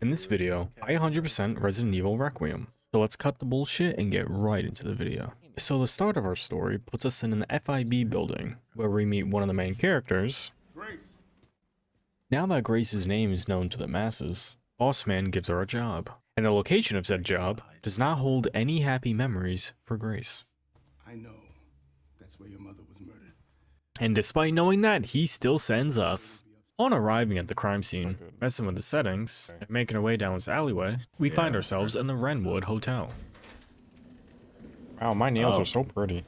In this video, I 100% Resident Evil Requiem. So let's cut the bullshit and get right into the video. So the start of our story puts us in an FIB building, where we meet one of the main characters. Grace. Now that Grace's name is known to the masses, Boss Man gives her a job. And the location of said job does not hold any happy memories for Grace. I know. That's where your mother was murdered. And despite knowing that, he still sends us. On arriving at the crime scene, messing with the settings, and making our way down this alleyway, we find ourselves in the Wrenwood Hotel. Wow, my nails are so pretty. A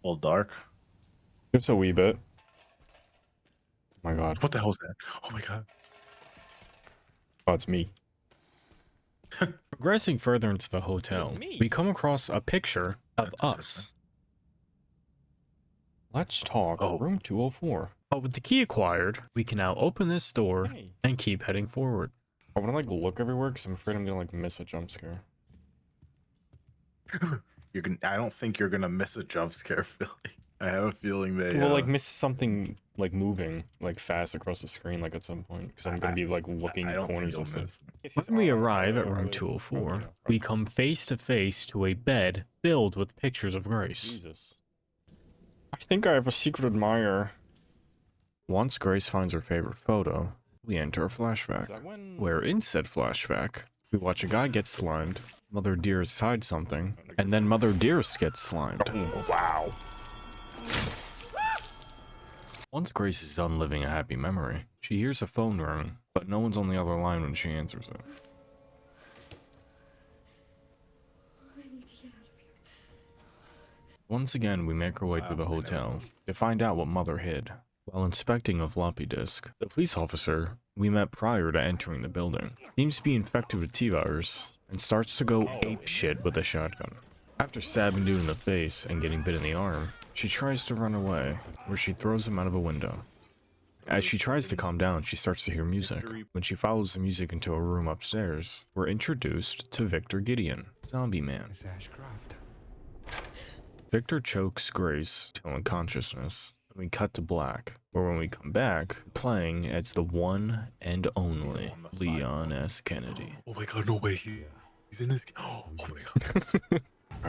little dark. Just a wee bit. Oh my god. What the hell is that? Oh my god. Oh, it's me. Progressing further into the hotel, we come across a picture of us. Let's talk room 204. But with the key acquired, we can now open this door and keep heading forward. I want to like look everywhere because I'm afraid I'm gonna like miss a jump scare. I don't think you're gonna miss a jump scare, Philly. I have a feeling they Well, like miss something like moving like fast across the screen like at some point because I'm gonna be like looking corners and stuff. When we arrive at room 204, we come face to face to a bed filled with pictures of Grace. Jesus. I think I have a secret admirer. Once Grace finds her favorite photo, we enter a flashback, where in said flashback, we watch a guy get slimed, Mother Dearest hides something, and then Mother Dearest gets slimed. Oh, wow. Once Grace is done living a happy memory, she hears a phone ring, but no one's on the other line when she answers it. Once again, we make our way through the hotel to find out what Mother hid. While inspecting a floppy disk, the police officer we met prior to entering the building seems to be infected with T-virus and starts to go apeshit with a shotgun. After stabbing dude in the face and getting bit in the arm, she tries to run away, where she throws him out of a window. As she tries to calm down, she starts to hear music. When she follows the music into a room upstairs, we're introduced to Victor Gideon, Zombie Man. Victor chokes Grace to unconsciousness. We cut to black, where when we come back, playing as the one and only Leon S. Kennedy. Oh my god, no way. He's in his... Oh my god.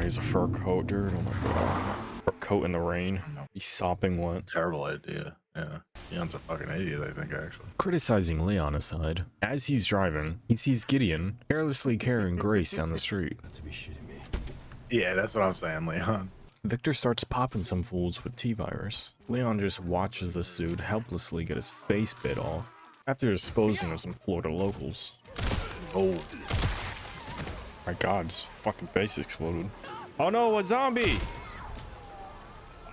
He's a fur coat, dude. Oh my god. Fur coat in the rain. He's sopping wet. Terrible idea. Yeah. Leon's a fucking idiot, I think, actually. Criticizing Leon aside, as he's driving, he sees Gideon carelessly carrying Grace down the street. Yeah, that's what I'm saying, Leon. Victor starts popping some fools with T-virus. Leon just watches this dude helplessly get his face bit off after disposing of some Florida locals. Oh. My god, his fucking face exploded. Oh no, a zombie!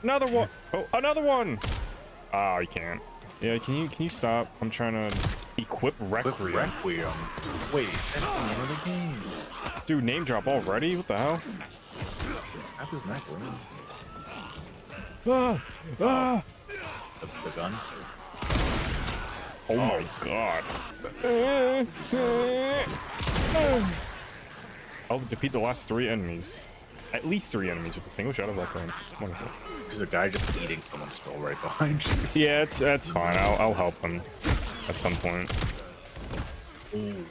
Another one! Oh, another one! Ah, I can't. Yeah, can you stop? I'm trying to equip Requiem. Requiem. Wait, that's the name of the game. Dude, name drop already? What the hell? Snap his neck, Leon. Ah! Ah! The gun? Oh my god. I'll defeat the last 3 enemies. At least 3 enemies with a single shot of that gun. Wonderful. There's a guy just eating someone still right behind you. Yeah, that's fine. I'll help him at some point. Ooh.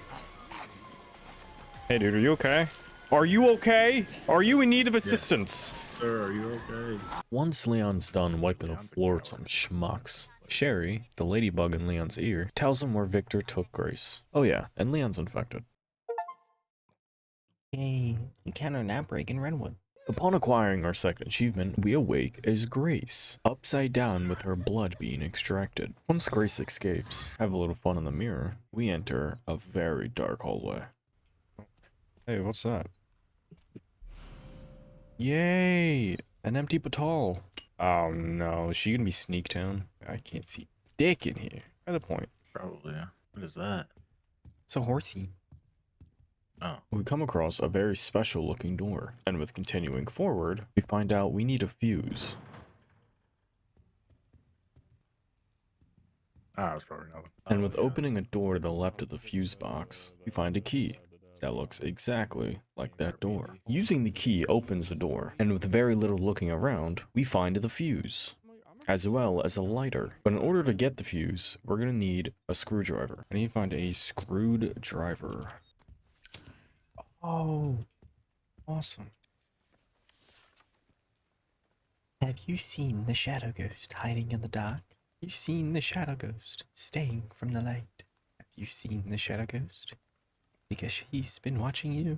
Hey dude, are you okay? Are you okay? Are you in need of assistance? Yeah. Sir, are you okay? Once Leon's done wiping the floor with some schmucks, Sherry, the ladybug in Leon's ear, tells him where Victor took Grace. Oh yeah, and Leon's infected. Yay, encounter an outbreak in Wrenwood. Upon acquiring our second achievement, we awake as Grace, upside down with her blood being extracted. Once Grace escapes, have a little fun in the mirror, we enter a very dark hallway. Hey, what's that? Yay! An empty batal. Oh no, is she gonna be Sneak Town? I can't see dick in here. By the point. Probably, yeah. What is that? It's a horsey. Oh. We come across a very special looking door, and with continuing forward, we find out we need a fuse. Ah, it's probably nothing. And with opening a door to the left of the fuse box, we find a key that looks exactly like that door. Using the key opens the door, and with very little looking around, we find the fuse. as well as a lighter. But in order to get the fuse, we're gonna need a screwdriver. I need to find a screwdriver. Oh, awesome. Have you seen the shadow ghost hiding in the dark? You've seen the shadow ghost staying from the light. Have you seen the shadow ghost? Because she's been watching you.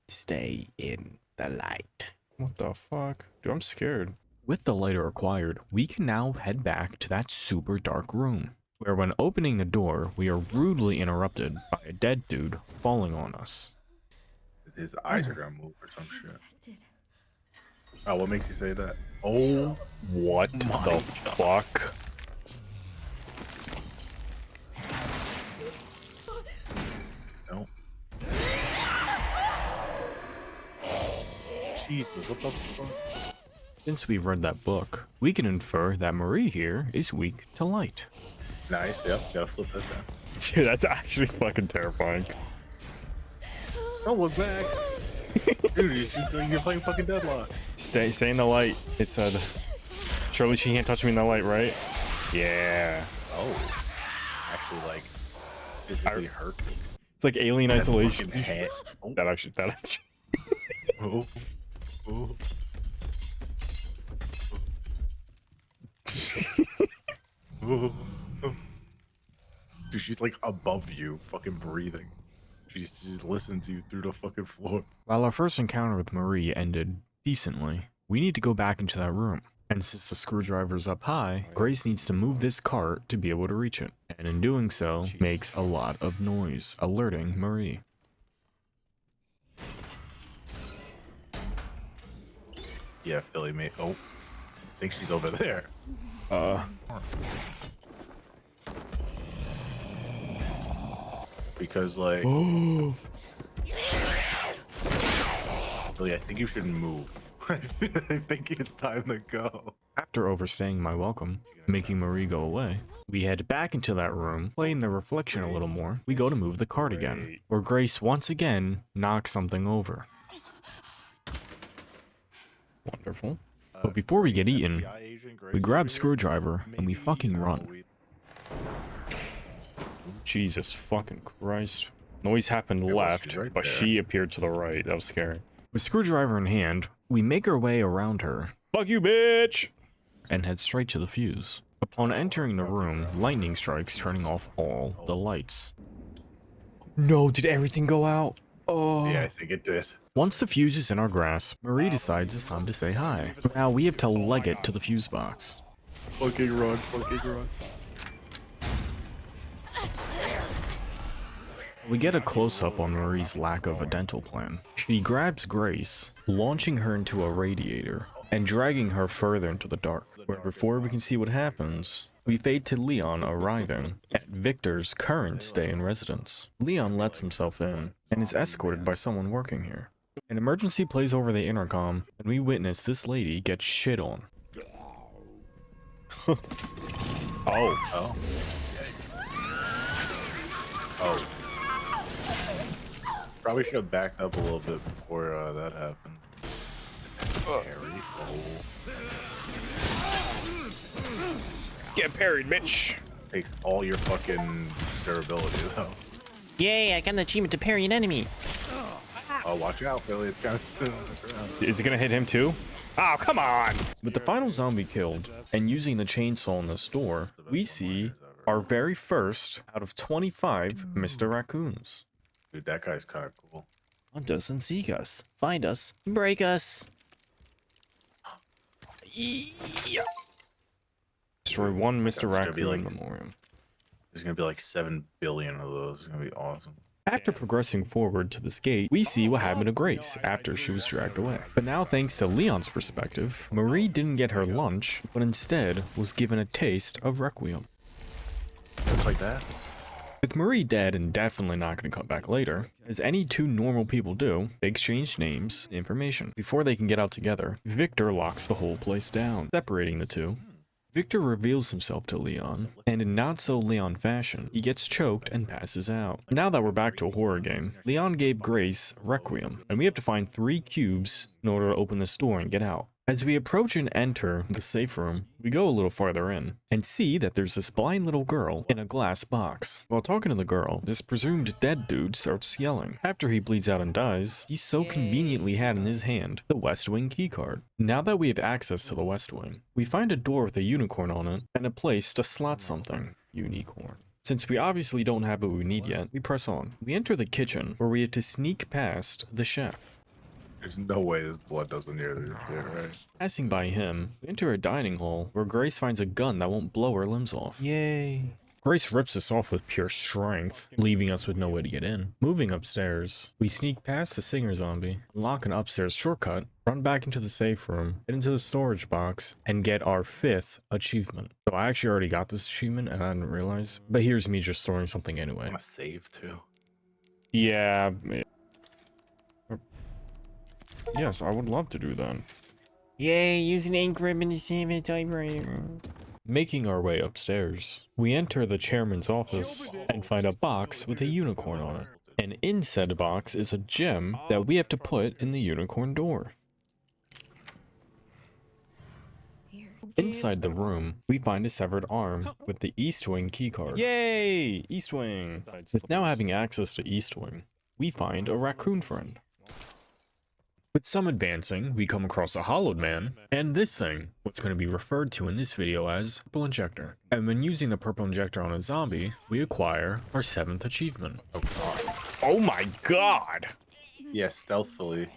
Stay in the light. What the fuck? Dude, I'm scared. With the lighter acquired, we can now head back to that super dark room, where when opening the door, we are rudely interrupted by a dead dude falling on us. His eyes are gonna move or some shit. Oh, what makes you say that? Oh, What the fuck? no. Jesus, what the fuck? Since we've read that book, we can infer that Marie here is weak to light. Nice, yep, gotta flip that down. Dude, that's actually fucking terrifying. Don't look back. Dude, you're playing fucking Deadlock. Stay in the light. It said, surely she can't touch me in the light, right? Yeah. Oh. Actually, like, physically hurt. It's like alien isolation. Oh. That actually. Oh. Oh. Oh. Dude, she's like above you, fucking breathing. She's listening to you through the fucking floor. While our first encounter with Marie ended decently, we need to go back into that room. And since the screwdriver's up high, Grace needs to move this cart to be able to reach it. And in doing so, makes a lot of noise, alerting Marie. Yeah, Philly, mate. Oh, I think she's over there. Because, like, Philly, I think you should move. I think it's time to go. After overstaying my welcome, making Marie go away, we head back into that room, playing the reflection a little more. We go to move the cart again, where Grace once again knocks something over. Wonderful. But before we get eaten, we grab screwdriver and we fucking run. Jesus fucking Christ. Noise happened left, right but there. she appeared to the right. That was scary. With screwdriver in hand, we make our way around her. Fuck you, bitch! And head straight to the fuse. Upon entering the room, lightning strikes, turning off all the lights. No, did everything go out? Oh. Yeah, I think it did. Once the fuse is in our grasp, Marie decides it's time to say hi. Now we have to leg it to the fuse box. Fucking run, fucking run. We get a close-up on Marie's lack of a dental plan. She grabs Grace, launching her into a radiator, and dragging her further into the dark, where before we can see what happens, we fade to Leon arriving at Victor's current stay-in residence. Leon lets himself in, and is escorted by someone working here. An emergency plays over the intercom, and we witness this lady get shit on. Oh. Oh. Oh. Probably should have backed up a little bit before that happened. Harry. Oh. Get parried, bitch! Takes all your fucking durability though. Yay, I got an achievement to parry an enemy. Oh, watch out, Billy. It's kind of spinning on the ground. Is it gonna hit him too? Oh, come on! With the final zombie killed, and using the chainsaw in the store, we see our very first out of 25 Mr. Raccoons. Dude, that guy's kind of cool. Hunt us and seek us. Find us. Break us. Destroy one Mr. gonna be Raccoon like- memoriam. There's gonna be like 7 billion of those. It's gonna be awesome. After progressing forward to this gate, we see what happened to Grace after she was dragged away. But now, thanks to Leon's perspective, Marie didn't get her lunch, but instead was given a taste of Requiem. Just like that. With Marie dead and definitely not going to come back later, as any two normal people do, they exchange names and information. Before they can get out together, Victor locks the whole place down, separating the two. Victor reveals himself to Leon, and in not-so-Leon fashion, he gets choked and passes out. Now that we're back to a horror game, Leon gave Grace Requiem, and we have to find 3 cubes in order to open this door and get out. As we approach and enter the safe room, we go a little farther in and see that there's this blind little girl in a glass box. While talking to the girl, this presumed dead dude starts yelling. After he bleeds out and dies, he so conveniently had in his hand the West Wing keycard. Now that we have access to the West Wing, we find a door with a unicorn on it and a place to slot something. Unicorn. Since we obviously don't have what we need yet, we press on. We enter the kitchen where we have to sneak past the chef. There's no way this blood doesn't hear this shit, right? Passing by him, we enter a dining hall where Grace finds a gun that won't blow her limbs off. Yay. Grace rips us off with pure strength, leaving us with no way to get in. Moving upstairs, we sneak past the singer zombie, unlock an upstairs shortcut, run back into the safe room, get into the storage box, and get our 5th achievement. So I actually already got this achievement and I didn't realize, but here's me just storing something anyway. I'm gonna save too. Yeah. Yes, I would love to do that. Yay, use an ink ribbon to save a typewriter. Making our way upstairs, we enter the chairman's office and find a box with a unicorn on it. And in said box is a gem that we have to put in the unicorn door. Inside the room, we find a severed arm with the East Wing keycard. Yay! East Wing! With now having access to East Wing, we find a raccoon friend. With some advancing, we come across a hollowed man, and this thing, what's going to be referred to in this video as purple injector. And when using the purple injector on a zombie, we acquire our 7th achievement. Oh god. Oh my god! Yeah, stealthily.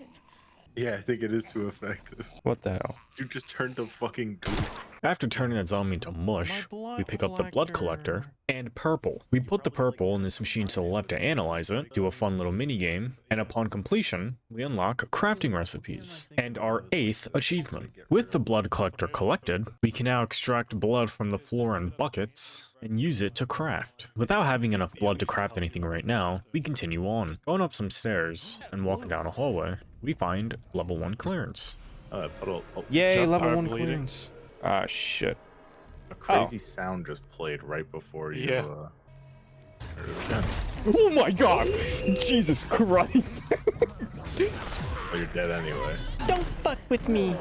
Yeah, I think it is too effective. What the hell? You just turned to fucking goop. After turning that zombie into mush, we pick up the blood collector and purple. We put the purple in this machine to the left to analyze it, do a fun little mini game, and upon completion, we unlock crafting recipes and our 8th achievement. With the blood collector collected, we can now extract blood from the floor in buckets and use it to craft. Without having enough blood to craft anything right now, we continue on. Going up some stairs and walking down a hallway, we find level 1 clearance. Yay, level 1 clearance. Ah, shit. A crazy sound just played right before you. Yeah. Oh my god! Jesus Christ! Oh, you're dead anyway. Don't fuck with me.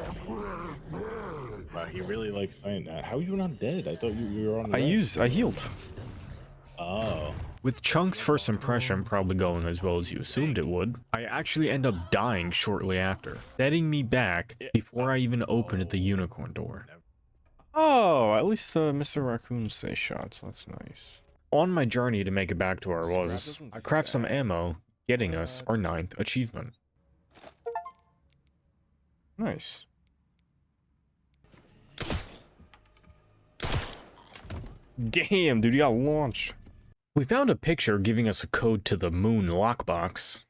Wow, he really likes saying that. How are you not dead? I thought you were on. I healed. Oh. With Chunk's first impression probably going as well as you assumed it would, I actually end up dying shortly after, setting me back before I even opened the unicorn door. Oh, at least Mr. Raccoon's stay shot, so that's nice. On my journey to make it back to where I was, I craft some ammo, getting us our 9th achievement. Nice. Damn, dude, you got launched. We found a picture giving us a code to the moon lockbox,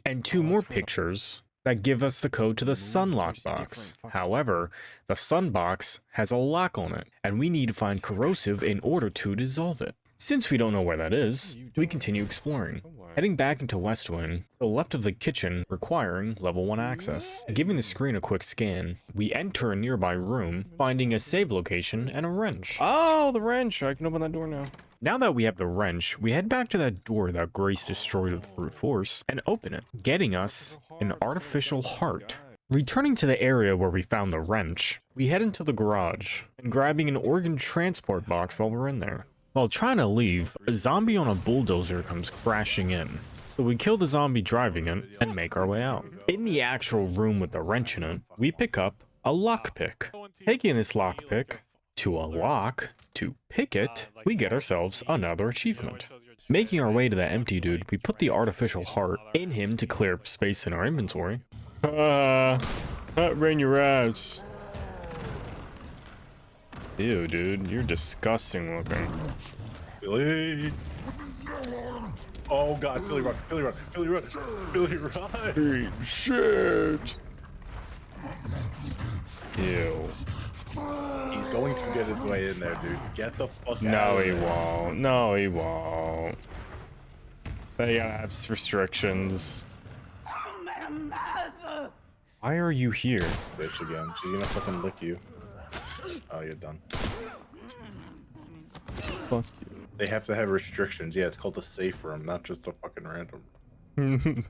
and 2 more pictures that give us the code to the sun lockbox. However, the sun box has a lock on it, and we need to find corrosive in order to dissolve it. Since we don't know where that is, we continue exploring, heading back into West Wing, to the left of the kitchen, requiring level 1 access. Giving the screen a quick scan, we enter a nearby room, finding a save location and a wrench. Oh, the wrench! I can open that door now. Now that we have the wrench, we head back to that door that Grace destroyed with brute force and open it, getting us an artificial heart. Returning to the area where we found the wrench, we head into the garage and grabbing an organ transport box while we're in there. While trying to leave, a zombie on a bulldozer comes crashing in. So we kill the zombie driving it and make our way out. In the actual room with the wrench in it, we pick up a lockpick. Taking this lockpick to a lock to pick it, we get ourselves another achievement. Making our way to the empty dude, we put the artificial heart in him to clear up space in our inventory. That ran your ass. Ew, dude, you're disgusting looking. Billy. Oh god, Billy run, Billy run, Billy run, Billy run. Hey, shit. Ew. He's going to get his way in there, dude. Get the fuck out. No, he won't. No, he won't. They have restrictions. Why are you here? Bitch again. She's gonna fucking lick you. Oh, you're done. Fuck They have to have restrictions. Yeah, it's called a safe room, not just a fucking random. you.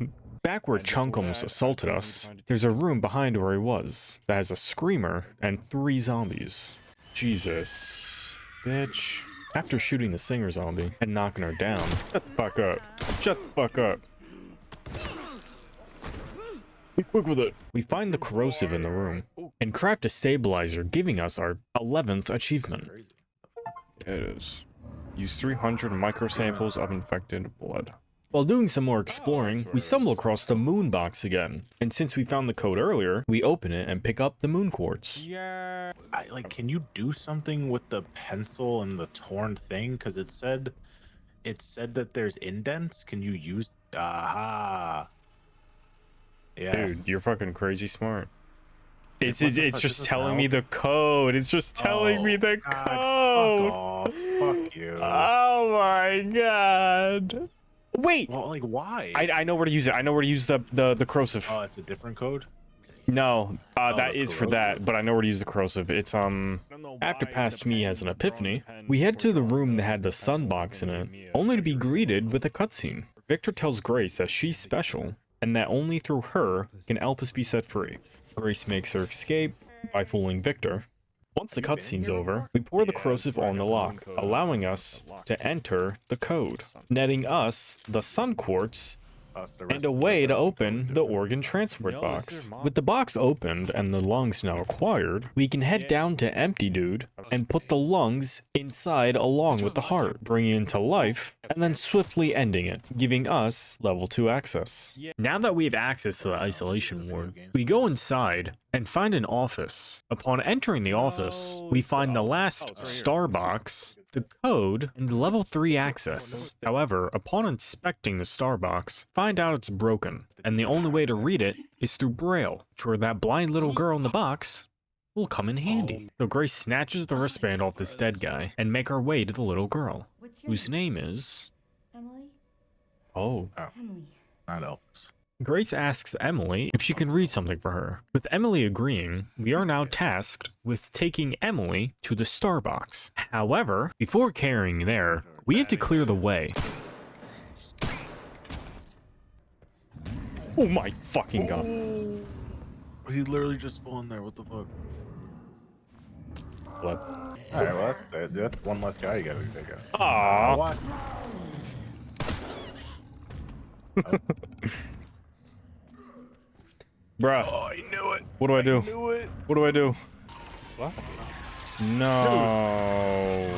Back where Chunk almost assaulted us, there's a room behind where he was that has a screamer and 3 zombies. Jesus. Bitch. After shooting the singer zombie and knocking her down, shut the fuck up. Shut the fuck up. Be quick with it. We find the corrosive in the room and craft a stabilizer, giving us our 11th achievement. It is. Use 300 microsamples of infected blood. While doing some more exploring, we stumble across the moon box again. And since we found the code earlier, we open it and pick up the moon quartz. Yeah. Can you do something with the pencil and the torn thing? Because it said that there's indents. Can you use? Aha. Yes. Dude, you're fucking crazy smart. It's What the it's fuck, just this telling doesn't me help? the code. It's just telling me the God, code. Fuck off. Fuck you. Oh my god. Wait. Well, like, why? I know where to use it. I know where to use the corrosive. Oh, it's a different code? No, that the is for corrosive. that, but I know where to use the corrosive. It's after past me has an epiphany, we head to the room that had the sun box in it, only to be greeted with a cutscene. Victor tells Grace that she's special, and that only through her can Elpus be set free. Grace makes her escape by fooling Victor. Once the cutscene's over, we pour the corrosive on the lock, allowing us to enter the code, netting us the sun quartz and a way to open the organ transport box. With the box opened and the lungs now acquired, we can head down to Empty Dude and put the lungs inside along with the heart, bringing it to life, and then swiftly ending it, giving us level 2 access. Now that we have access to the isolation ward, we go inside and find an office. Upon entering the office, we find the last star box, the code, and level 3 access. However, upon inspecting the star box, find out it's broken, and the only way to read it is through Braille, which where that blind little girl in the box will come in handy. So Grace snatches the wristband off this dead guy and make our way to the little girl, whose name is... Emily? Oh. Emily. Not Elpus. Grace asks Emily if she can read something for her. With Emily agreeing, we are now tasked with taking Emily to the star box. However, before carrying there, we have to clear the way. Oh my fucking god. He literally just spawned there. What the fuck? Blood. Alright, well, that's one less guy you gotta pick up. Aww. What? Bruh. Oh, I knew it. What do I do? Knew it. What do I do? What? No.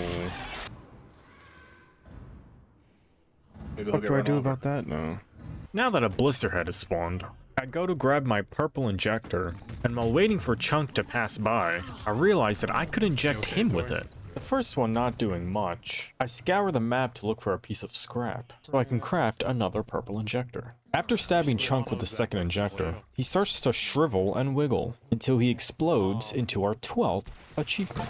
Maybe What do I do about that? No. Now that a blister head has spawned, I go to grab my purple injector, and while waiting for Chunk to pass by, I realize that I could inject him with it. The first one not doing much, I scour the map to look for a piece of scrap, so I can craft another purple injector. After stabbing Chunk with the second injector, he starts to shrivel and wiggle, until he explodes into our 12th achievement.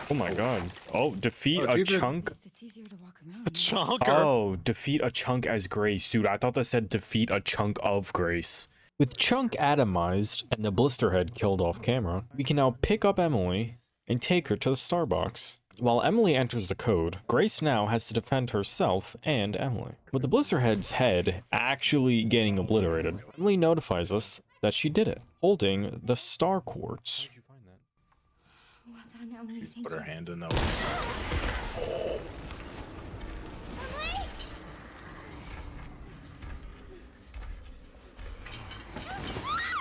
Oh my god. Oh, defeat a chunk? It's easier to walk around. Chunker. Oh, defeat a chunk as Grace. Dude, I thought that said defeat a chunk of Grace. With Chunk atomized and the blister head killed off camera, we can now pick up Emily and take her to the Starbucks. While Emily enters the code, Grace now has to defend herself and Emily. With the blister head's head actually getting obliterated, Emily notifies us that she did it, holding the star quartz. Well done, Emily. Thank Put her you. hand in there.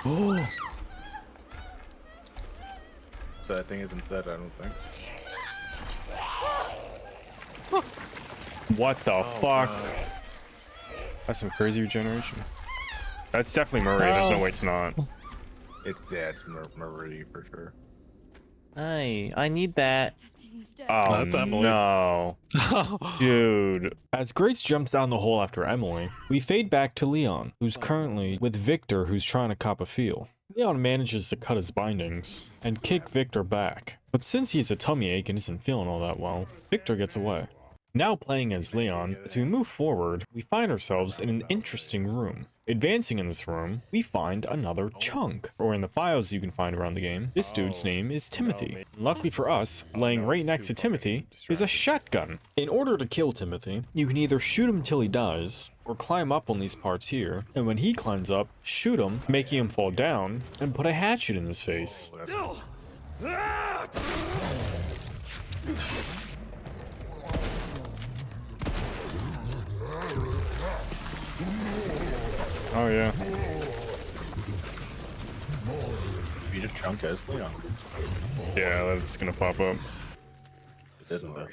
Oh, So that thing isn't dead, I don't think. what the fuck? That's some crazy regeneration. That's definitely Marie. There's no way it's not. It's Marie for sure. Hey, I need that. That thing was dead. Oh That's Emily. no. Dude. As Grace jumps down the hole after Emily, we fade back to Leon, who's currently with Victor, who's trying to cop a feel. Leon manages to cut his bindings and kick Victor back. But since he has a tummy ache and isn't feeling all that well, Victor gets away. Now playing as Leon, as we move forward, we find ourselves in an interesting room. Advancing in this room, we find another chunk, or in the files you can find around the game, this dude's name is Timothy. Luckily for us, laying right next to Timothy is a shotgun. In order to kill Timothy, you can either shoot him till he dies, or climb up on these parts here, and when he climbs up, shoot him, making him fall down, and put a hatchet in his face. Oh yeah. Beat a chunk as Leon. Yeah, that's gonna pop up. It didn't though.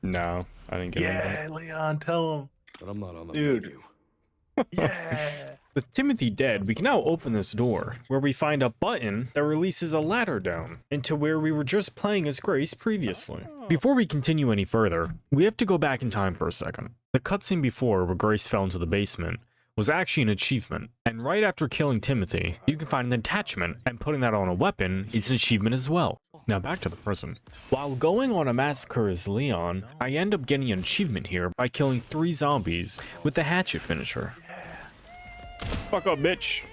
No, I didn't get anything. Yeah, Leon, tell him. But I'm not on the Dude. menu. Yeah. With Timothy dead, we can now open this door, where we find a button that releases a ladder down into where we were just playing as Grace previously. Before we continue any further, we have to go back in time for a second. The cutscene before, where Grace fell into the basement, was actually an achievement, and right after killing Timothy, you can find an attachment, and putting that on a weapon is an achievement as well. Now back to the prison. While going on a massacre as Leon, I end up getting an achievement here by killing 3 zombies with the hatchet finisher. Fuck up, bitch.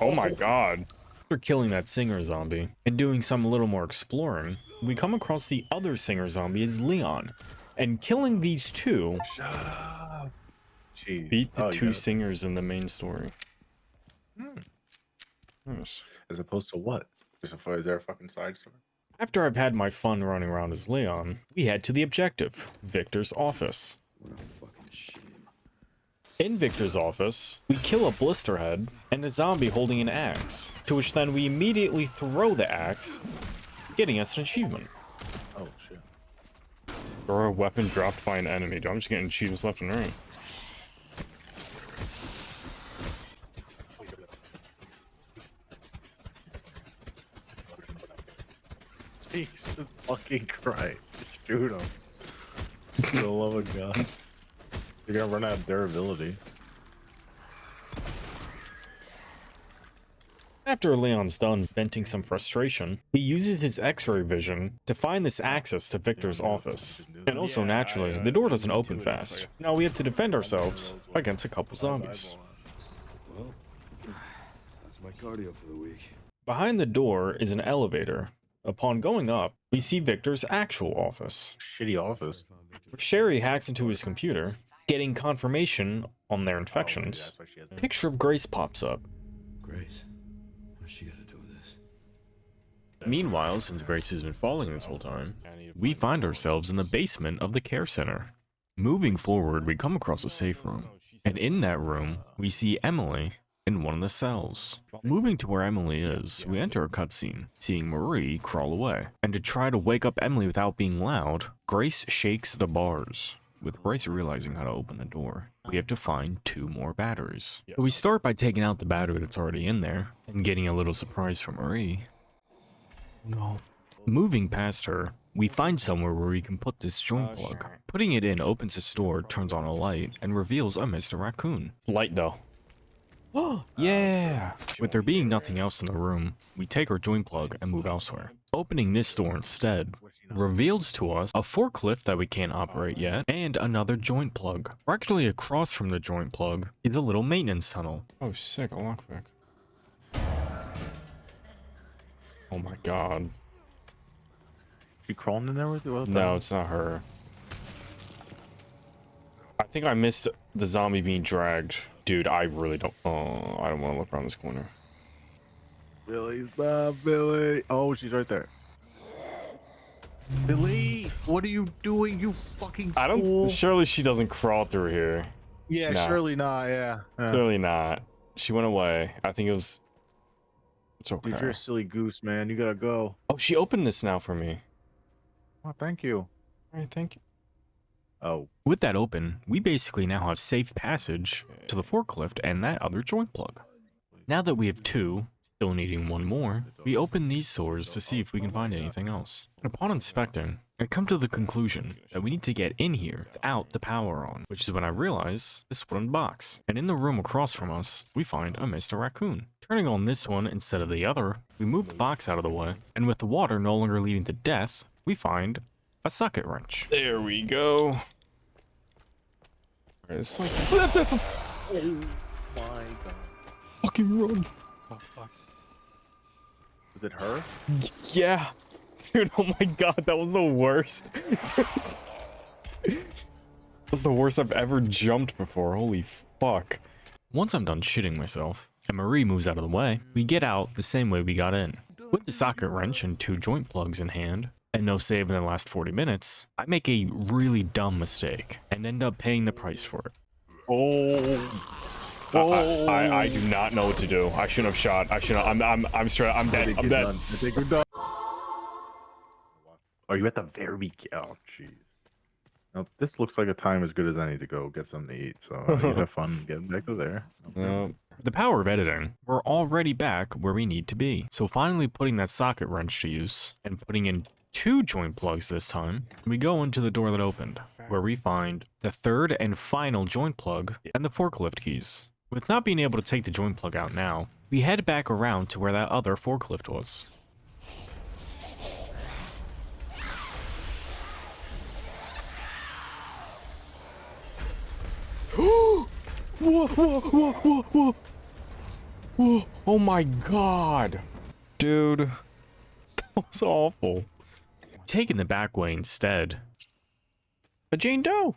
Oh my god. After killing that singer zombie and doing some a little more exploring, we come across the other singer zombie as Leon, and killing these two Shut up. Jeez. beat the Oh, 2 yeah. singers in the main story. Yes. As opposed to what? Is there a fucking side story? After I've had my fun running around as Leon, we head to the objective, Victor's office. What a fucking shame. In Victor's office, we kill a blisterhead and a zombie holding an axe, to which then we immediately throw the axe, getting us an achievement. Oh shit. Or a weapon dropped by an enemy. Dude, I'm just getting achievements left and right. Jesus fucking Christ. Just shoot him. For the love of God. You're gonna run out of durability. After Leon's done venting some frustration, he uses his x-ray vision to find this access to Victor's office. And also, naturally, the door doesn't open fast. Now we have to defend ourselves against a couple zombies. Well, that's my cardio for the week. Behind the door is an elevator. Upon going up, we see Victor's actual office. Shitty office. Sherry hacks into his computer, getting confirmation on their infections. A picture of Grace pops up. Grace, what's she got to do with this? Meanwhile, since Grace has been falling this whole time, we find ourselves in the basement of the care center. Moving forward, we come across a safe room, and in that room, we see Emily in one of the cells. Moving to where Emily is, we enter a cutscene, seeing Marie crawl away. And to try to wake up Emily without being loud, Grace shakes the bars. With Grace realizing how to open the door, we have to find 2 more batteries. So we start by taking out the battery that's already in there, and getting a little surprise from Marie. No. Moving past her, we find somewhere where we can put this joint plug. Putting it in opens its door, turns on a light, and reveals a Mr. Raccoon. Light though. Oh, yeah! With there being nothing else in the room, we take our joint plug and move elsewhere. Opening this door instead reveals to us a forklift that we can't operate yet, and another joint plug. Directly across from the joint plug is a little maintenance tunnel. Oh, sick, a lockpick. Oh my god. You crawling in there with you? No, it's not her. I think I missed the zombie being dragged. Dude, I really don't. Oh, I don't want to look around this corner. Billy, stop, Billy. Oh, she's right there. Billy, what are you doing, you fucking fool? I don't. Surely she doesn't crawl through here. Yeah, No. surely not. Yeah. Clearly not. She went away. I think it was. It's okay. Dude, you're a silly goose, man. You gotta go. Oh, she opened this now for me. Oh, thank you. All right, thank you. Oh, With that open, we basically now have safe passage to the forklift and that other joint plug. Now that we have 2, still needing 1 more, we open these doors to see if we can find anything else. Upon inspecting, I come to the conclusion that we need to get in here without the power on, which is when I realize this wooden box. And in the room across from us, we find a Mr. Raccoon. Turning on this one instead of the other, we move the box out of the way, and with the water no longer leading to death, we find a socket wrench. There we go. Alright, it's like Oh my god. fucking run. Oh fuck. Was it her? Yeah. Dude, oh my god, that was the worst. That was the worst I've ever jumped before. Holy fuck. Once I'm done shitting myself, and Marie moves out of the way, we get out the same way we got in. With the socket wrench and 2 joint plugs in hand, and no save in the last 40 minutes, I make a really dumb mistake, and end up paying the price for it. Oh. I do not know what to do. I shouldn't have shot. I shouldn't. I'm straight. I'm dead. I'm dead. I think we're done. Are you at the very beginning? Oh, jeez. Nope, this looks like a time as good as any to go get something to eat. So you have fun getting back to there. The power of editing. We're already back where we need to be. So finally putting that socket wrench to use and putting in 2 joint plugs this time, we go into the door that opened, where we find the 3rd and final joint plug and the forklift keys. With not being able to take the joint plug out now, we head back around to where that other forklift was. Whoa, whoa, whoa, whoa, whoa. Whoa, oh my god. Dude, that was awful. Taking the back way instead. A Jane Doe.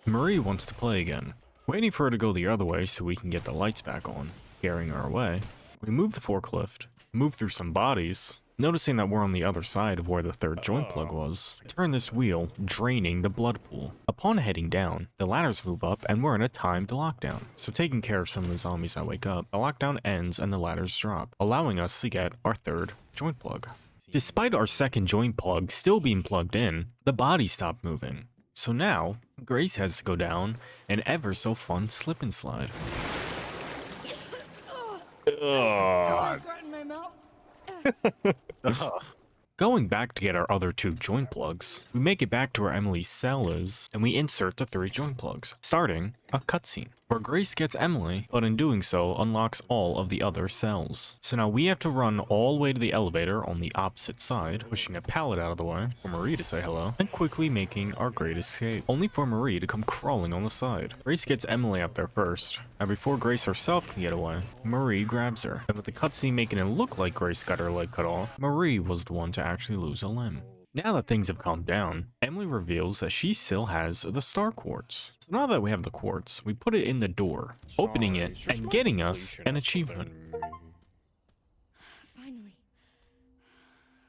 Marie wants to play again. Waiting for her to go the other way so we can get the lights back on, scaring her away. We move the forklift, move through some bodies, noticing that we're on the other side of where the 3rd joint plug was. Turn this wheel, draining the blood pool. Upon heading down, the ladders move up and we're in a timed lockdown. So taking care of some of the zombies that wake up, the lockdown ends and the ladders drop, allowing us to get our 3rd joint plug. Despite our 2nd joint plug still being plugged in, the bodies stop moving. So now, Grace has to go down an ever so fun slip and slide. God. Going back to get our other 2 joint plugs, we make it back to where Emily's cell is, and we insert the 3 joint plugs, starting a cutscene, where Grace gets Emily, but in doing so unlocks all of the other cells. So now we have to run all the way to the elevator on the opposite side, pushing a pallet out of the way for Marie to say hello, and quickly making our great escape, only for Marie to come crawling on the side. Grace gets Emily up there first, and before Grace herself can get away, Marie grabs her, and with the cutscene making it look like Grace got her leg cut off, Marie was the one to actually lose a limb. Now that things have calmed down, Emily reveals that she still has the star quartz. So now that we have the quartz, we put it in the door, opening it and getting us an achievement. Finally.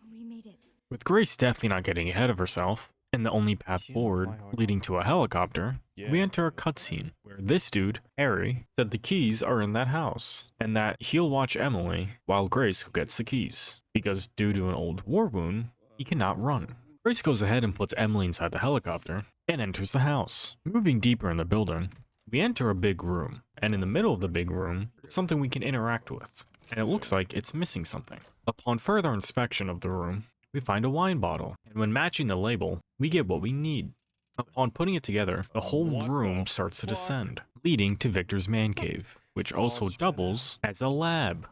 We made it. With Grace definitely not getting ahead of herself, and the only path forward leading to a helicopter, we enter a cutscene where this dude, Harry, said the keys are in that house, and that he'll watch Emily while Grace gets the keys, because due to an old war wound, he cannot run. Grace goes ahead and puts Emily inside the helicopter and enters the house. Moving deeper in the building, we enter a big room, and in the middle of the big room, is something we can interact with, and it looks like it's missing something. Upon further inspection of the room, we find a wine bottle, and when matching the label, we get what we need. Upon putting it together, the whole room starts to descend, leading to Victor's man cave, which also doubles as a lab.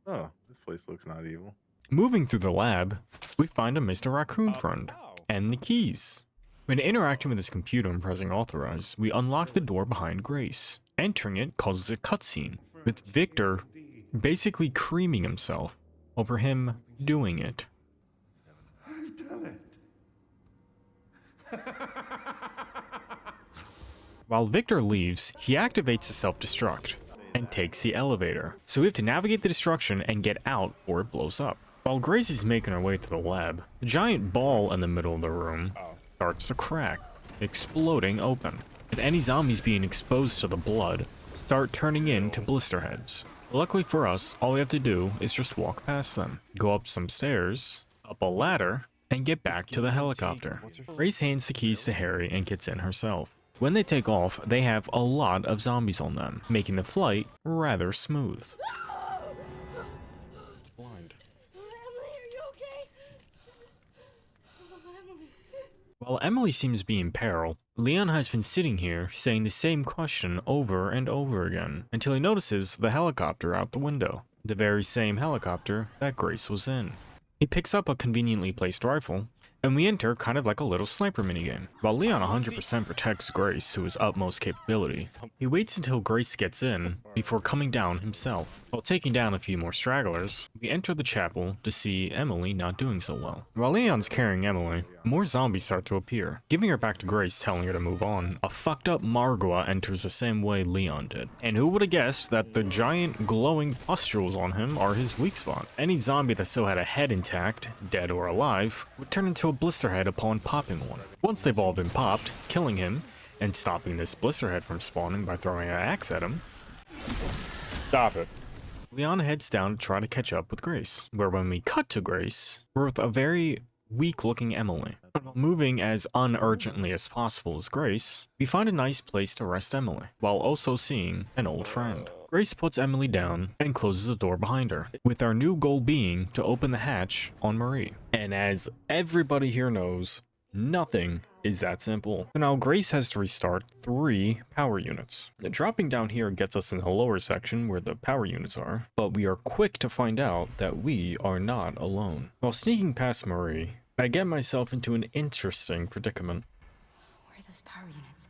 Oh, this place looks not evil. Moving through the lab, we find a Mr. Raccoon friend, and the keys. When interacting with his computer and pressing authorize, we unlock the door behind Grace. Entering it causes a cutscene, with Victor basically creaming himself over him doing it. I've done it. While Victor leaves, he activates the self-destruct and takes the elevator. So we have to navigate the destruction and get out or it blows up. While Grace is making her way to the lab, the giant ball in the middle of the room starts to crack, exploding open. And any zombies being exposed to the blood start turning into blister heads. Luckily for us, all we have to do is just walk past them, go up some stairs, up a ladder, and get back to the helicopter. Grace hands the keys to Harry and gets in herself. When they take off, they have a lot of zombies on them, making the flight rather smooth. Blind. Emily, are you okay? Oh, Emily. While Emily seems to be in peril, Leon has been sitting here saying the same question over and over again, until he notices the helicopter out the window. The very same helicopter that Grace was in. He picks up a conveniently placed rifle, and we enter kind of like a little sniper minigame. While Leon 100% protects Grace to his utmost capability, he waits until Grace gets in before coming down himself. While taking down a few more stragglers, we enter the chapel to see Emily not doing so well. While Leon's carrying Emily, more zombies start to appear. Giving her back to Grace, telling her to move on, a fucked up Margwa enters the same way Leon did. And who would have guessed that the giant glowing pustules on him are his weak spot? Any zombie that still had a head intact, dead or alive, would turn into a blisterhead upon popping one. Once they've all been popped, killing him, and stopping this blisterhead from spawning by throwing an axe at him. Stop it. Leon heads down to try to catch up with Grace, where when we cut to Grace, we're with a very weak-looking Emily. But while moving as unurgently as possible as Grace, we find a nice place to rest Emily, while also seeing an old friend. Grace puts Emily down and closes the door behind her, with our new goal being to open the hatch on Marie. And as everybody here knows, nothing is that simple. So now Grace has to restart 3 power units. Dropping down here gets us in the lower section where the power units are, but we are quick to find out that we are not alone. While sneaking past Marie, I get myself into an interesting predicament. Where are those power units?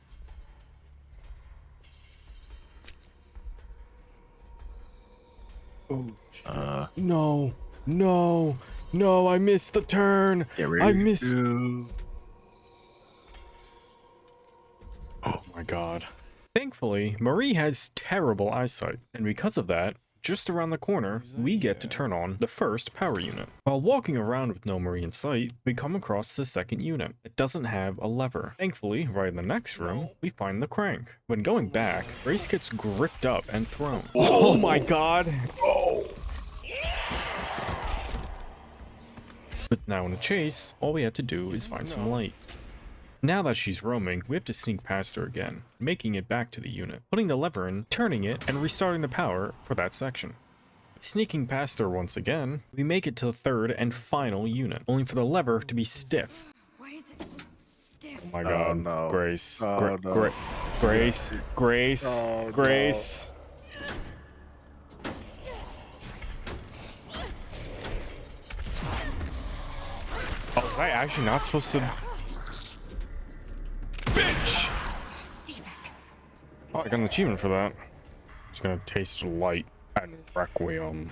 No, no, no, I missed the turn. I missed. Oh my god. Thankfully, Marie has terrible eyesight, and because of that, just around the corner, we get to turn on the first power unit. While walking around with no Marie in sight, we come across the second unit. It doesn't have a lever. Thankfully, right in the next room, we find the crank. When going back, Grace gets gripped up and thrown. Oh my god! But now in a chase, all we have to do is find some light. Now that she's roaming, we have to sneak past her again, making it back to the unit, putting the lever in, turning it, and restarting the power for that section. Sneaking past her once again, we make it to the third and final unit, only for the lever to be stiff. Why is it so stiff? Oh my god, no. Grace. Oh, no. Grace. Grace. Oh, no. Grace. Oh, was I actually not supposed to... Bitch! Oh, I got an achievement for that. Just gonna taste light and Requiem.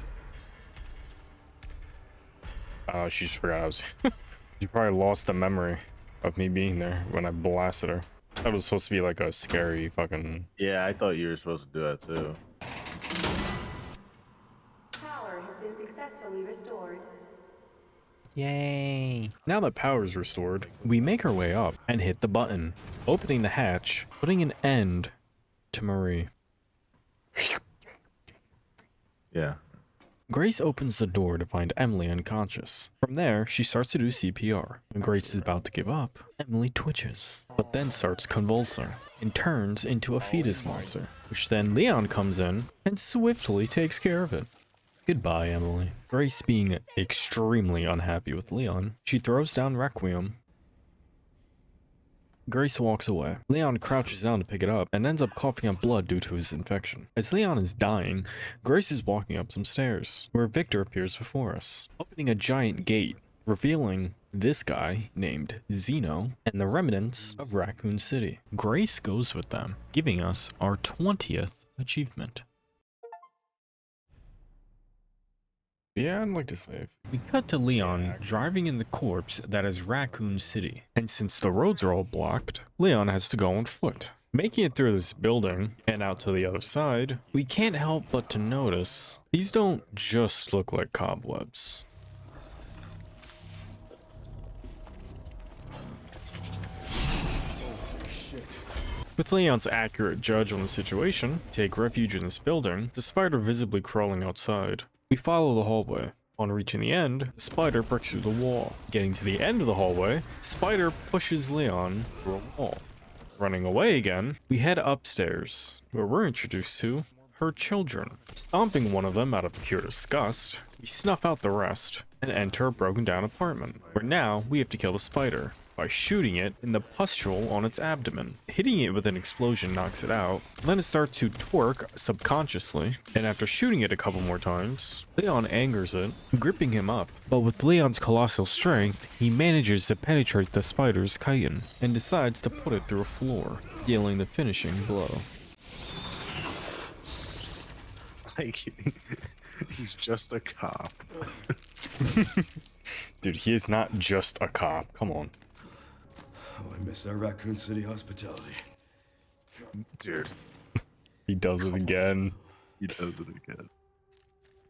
She just forgot I was... She probably lost the memory of me being there when I blasted her. That was supposed to be like a scary fucking... Yeah, I thought you were supposed to do that too. Power has been successfully restored. Yay. Now that power is restored, we make our way up and hit the button, opening the hatch, putting an end to Marie. Yeah. Grace opens the door to find Emily unconscious. From there, she starts to do CPR. When Grace is about to give up, Emily twitches, but then starts convulsing and turns into a fetus monster, which then Leon comes in and swiftly takes care of it. Goodbye, Emily. Grace being extremely unhappy with Leon, she throws down Requiem. Grace walks away. Leon crouches down to pick it up and ends up coughing up blood due to his infection. As Leon is dying, Grace is walking up some stairs, where Victor appears before us, opening a giant gate, revealing this guy named Zeno and the remnants of Raccoon City. Grace goes with them, giving us our 20th achievement. Yeah, I'd like to save. We cut to Leon driving in the corpse that is Raccoon City. And since the roads are all blocked, Leon has to go on foot. Making it through this building and out to the other side, we can't help but to notice these don't just look like cobwebs. With Leon's accurate judge on the situation, take refuge in this building, the spider visibly crawling outside. We follow the hallway. On reaching the end, the spider breaks through the wall. Getting to the end of the hallway, spider pushes Leon through a wall. Running away again, we head upstairs, where we're introduced to her children. Stomping one of them out of pure disgust, we snuff out the rest and enter a broken down apartment, where now we have to kill the spider by shooting it in the pustule on its abdomen. Hitting it with an explosion knocks it out, then it starts to twerk subconsciously, and after shooting it a couple more times, Leon angers it, gripping him up. But with Leon's colossal strength, he manages to penetrate the spider's chitin and decides to put it through a floor, dealing the finishing blow. Like, he's just a cop. Dude, he is not just a cop. Come on. Oh, I miss our Raccoon City hospitality. Dude, He does it again. he does it again.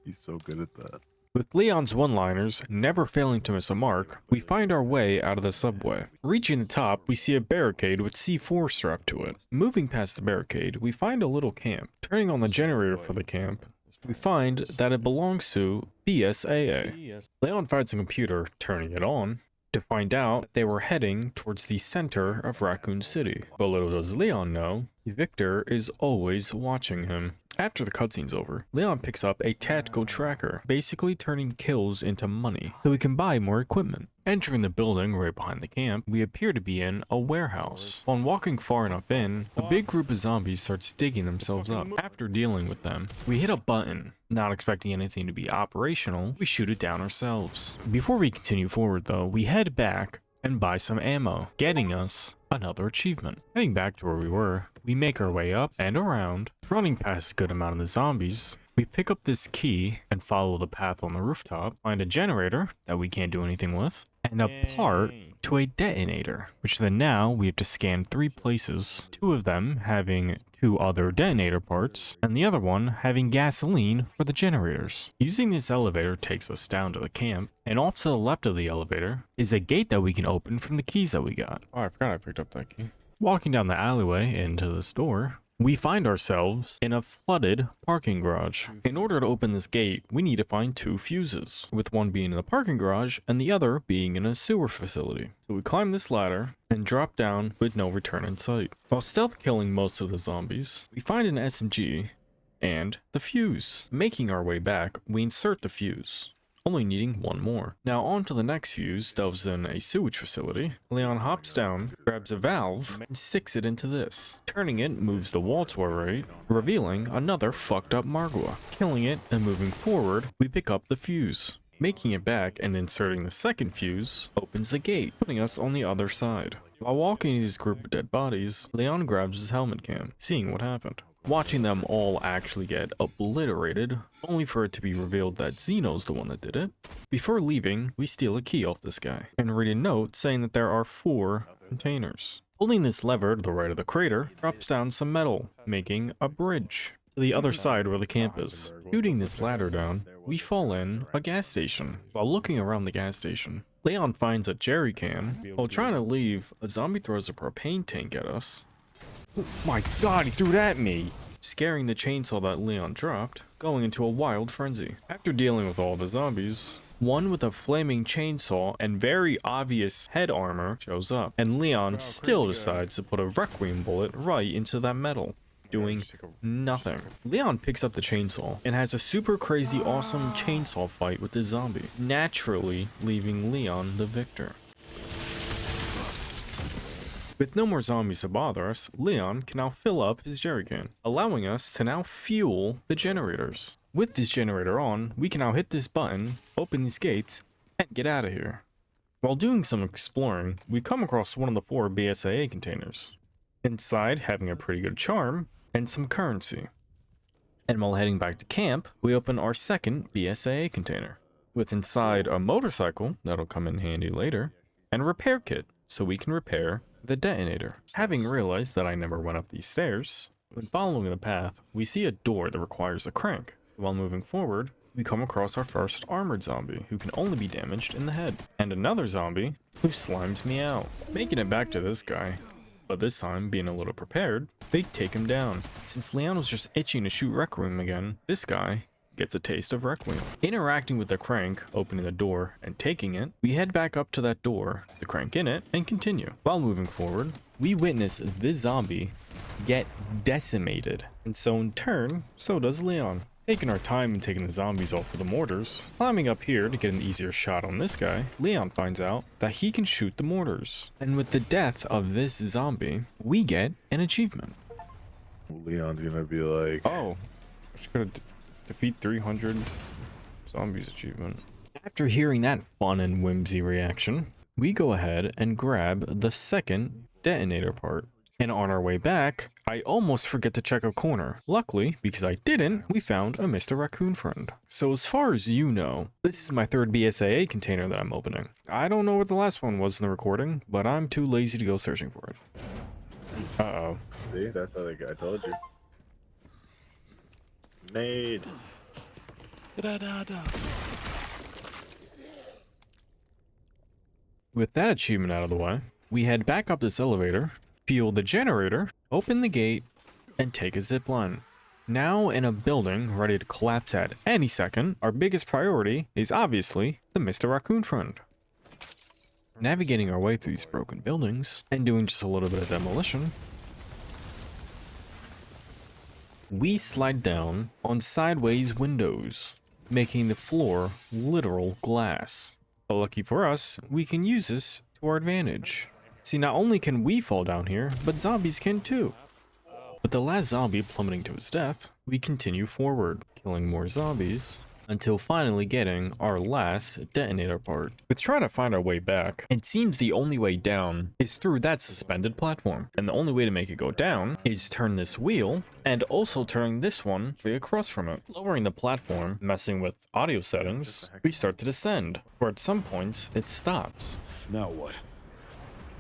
He's so good at that. With Leon's one-liners never failing to miss a mark, we find our way out of the subway. Reaching the top, we see a barricade with C4 strapped to it. Moving past the barricade, we find a little camp. Turning on the generator for the camp, we find that it belongs to BSAA. Leon finds a computer, turning it on, to find out that they were heading towards the center of Raccoon City. But little does Leon know, Victor is always watching him. After the cutscene's over, Leon picks up a tactical tracker, basically turning kills into money, so he can buy more equipment. Entering the building right behind the camp, we appear to be in a warehouse. On walking far enough in, a big group of zombies starts digging themselves up. After dealing with them, we hit a button. Not expecting anything to be operational, we shoot it down ourselves. Before we continue forward though, we head back and buy some ammo, getting us another achievement. Heading back to where we were, we make our way up and around, running past a good amount of the zombies. We pick up this key and follow the path on the rooftop, find a generator that we can't do anything with, and a part to a detonator, which then now we have to scan 3 places, 2 of them having 2 other detonator parts, and the other one having gasoline for the generators. Using this elevator takes us down to the camp, and off to the left of the elevator is a gate that we can open from the keys that we got. Oh, I forgot I picked up that key. Walking down the alleyway into this door, we find ourselves in a flooded parking garage. In order to open this gate, we need to find 2 fuses, with one being in the parking garage and the other being in a sewer facility. So we climb this ladder and drop down with no return in sight. While stealth killing most of the zombies, we find an SMG and the fuse. Making our way back, we insert the fuse, only needing 1 more. Now on to the next fuse that was in a sewage facility. Leon hops down, grabs a valve, and sticks it into this. Turning it moves the wall to our right, revealing another fucked up Margua. Killing it and moving forward, we pick up the fuse. Making it back and inserting the second fuse opens the gate, putting us on the other side. While walking to this group of dead bodies, Leon grabs his helmet cam, seeing what happened. Watching them all actually get obliterated, only for it to be revealed that Zeno's the one that did it. Before leaving, we steal a key off this guy, and read a note saying that there are 4 containers. Holding this lever to the right of the crater drops down some metal, making a bridge to the other side where the camp is. Shooting this ladder down, we fall in a gas station. While looking around the gas station, Leon finds a jerry can. While trying to leave, a zombie throws a propane tank at us. Oh my god, he threw it at me! Scaring the chainsaw that Leon dropped, going into a wild frenzy. After dealing with all the zombies, one with a flaming chainsaw and very obvious head armor shows up, and Leon still decides to put a Requiem bullet right into that metal, doing nothing. Leon picks up the chainsaw and has a super crazy awesome chainsaw fight with the zombie, naturally leaving Leon the victor. With no more zombies to bother us, Leon can now fill up his jerrycan, allowing us to now fuel the generators. With this generator on, we can now hit this button, open these gates, and get out of here. While doing some exploring, we come across one of the 4 BSAA containers. Inside, having a pretty good charm, and some currency. And while heading back to camp, we open our second BSAA container, with inside a motorcycle, that'll come in handy later, and a repair kit, so we can repair the detonator. Having realized that I never went up these stairs, when following the path, we see a door that requires a crank. While moving forward, we come across our first armored zombie, who can only be damaged in the head, and another zombie who slimes me out. Making it back to this guy, but this time being a little prepared, they take him down. Since Leon was just itching to shoot Requiem again, this guy gets a taste of Requiem. Interacting with the crank, opening the door, and taking it, we head back up to that door, the crank in it, and continue. While moving forward, we witness this zombie get decimated, and so in turn, so does Leon. Taking our time and taking the zombies off with the mortars, climbing up here to get an easier shot on this guy, Leon finds out that he can shoot the mortars. And with the death of this zombie, we get an achievement. Leon's gonna be like, Oh, I just gotta defeat 300 zombies achievement. After hearing that fun and whimsy reaction, we go ahead and grab the second detonator part. And on our way back, I almost forget to check a corner. Luckily, because I didn't, we found a Mr. Raccoon friend. So as far as you know, this is my third BSAA container that I'm opening. I don't know what the last one was in the recording, but I'm too lazy to go searching for it. Uh-oh. see, that's how I told you. Nade. With that achievement out of the way, we head back up this elevator, fuel the generator, open the gate, and take a zip line. Now in a building ready to collapse at any second, our biggest priority is obviously the Mr. Raccoon friend. Navigating our way through these broken buildings and doing just a little bit of demolition, we slide down on sideways windows, making the floor literal glass. But lucky for us, we can use this to our advantage. See, not only can we fall down here, but zombies can too. With the last zombie plummeting to his death, we continue forward, killing more zombies, until finally getting our last detonator part. With trying to find our way back, it seems the only way down is through that suspended platform. And the only way to make it go down is turn this wheel, and also turning this one way across from it. Lowering the platform, messing with audio settings, we start to descend, where at some points it stops. Now what?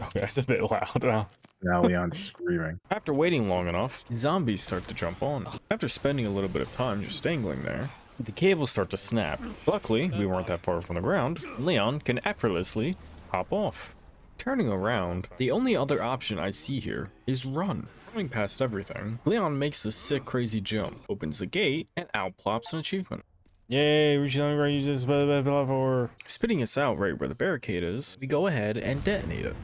Okay, that's a bit loud now. Now Leon's screaming. After waiting long enough, zombies start to jump on. After spending a little bit of time just dangling there, the cables start to snap. Luckily, we weren't that far from the ground. Leon can effortlessly hop off. Turning around, the only other option I see here is run. Running past everything, Leon makes the sick crazy jump, opens the gate, and out plops an achievement. Yay, reaching on right, just for spitting us out right where the barricade is, we go ahead and detonate it.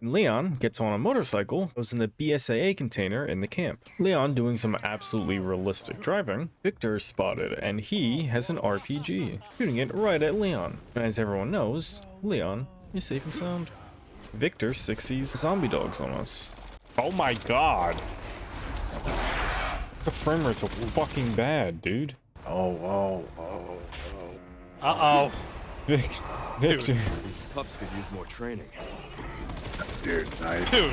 And Leon gets on a motorcycle, goes in the BSAA container in the camp. Leon doing some absolutely realistic driving. Victor is spotted, and he has an RPG, shooting it right at Leon. And as everyone knows, Leon is safe and sound. Victor sicks these zombie dogs on us. Oh my god! The frame rate's so fucking bad, dude. Oh. Uh-oh. Victor. These pups could use more training. Dude, nice. Dude.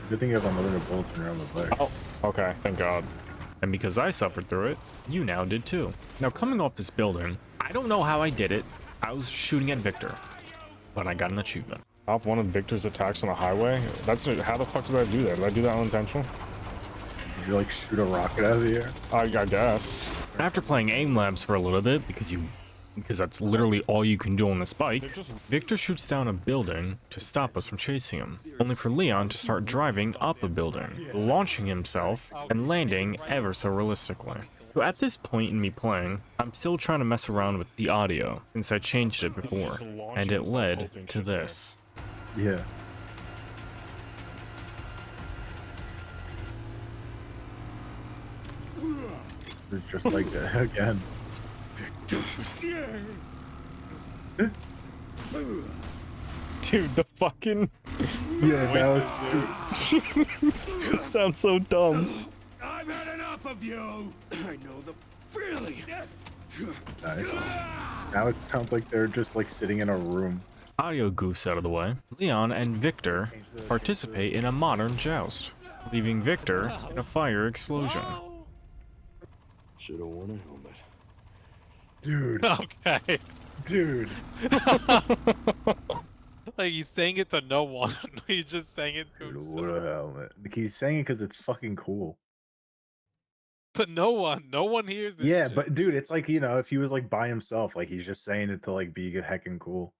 Good thing you have unlimited bullets around the leg. Oh, okay, thank God. And because I suffered through it, you now did too. Now coming off this building, I don't know how I did it. I was shooting at Victor, but I got an achievement. Off one of Victor's attacks on a highway? That's how the fuck did I do that? Did I do that unintentional? Did you like shoot a rocket out of the air? I guess. After playing aim labs for a little bit, because that's literally all you can do on this bike, Victor shoots down a building to stop us from chasing him, only for Leon to start driving up a building, launching himself and landing ever so realistically. So at this point in me playing, I'm still trying to mess around with the audio, since I changed it before, and it led to this. Yeah. It's just like that again. Dude, the fucking... Yeah, now it's It sounds so dumb. I've had enough of you. I know the feeling. nice. Now it sounds like they're just like sitting in a room. Audio goofs out of the way, Leon and Victor participate in a modern joust, leaving Victor in a fire explosion. Should have worn a helmet. Dude, Okay. dude. Like he's saying it to no one. He's just saying it to Dude, himself. what a helmet. He's saying it because it's fucking cool. To no one. No one hears this. Yeah, shit. but dude, it's like, you know, if he was like by himself, like he's just saying it to like be heckin' cool.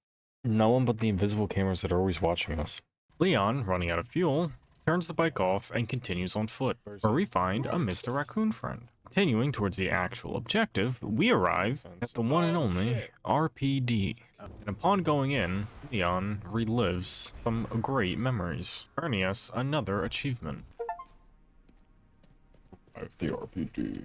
No one but the invisible cameras that are always watching us. Leon, running out of fuel, turns the bike off and continues on foot, where we find a Mr. Raccoon friend. Continuing towards the actual objective, we arrive at the one and only RPD. And upon going in, Leon relives some great memories, earning us another achievement. I have the RPD.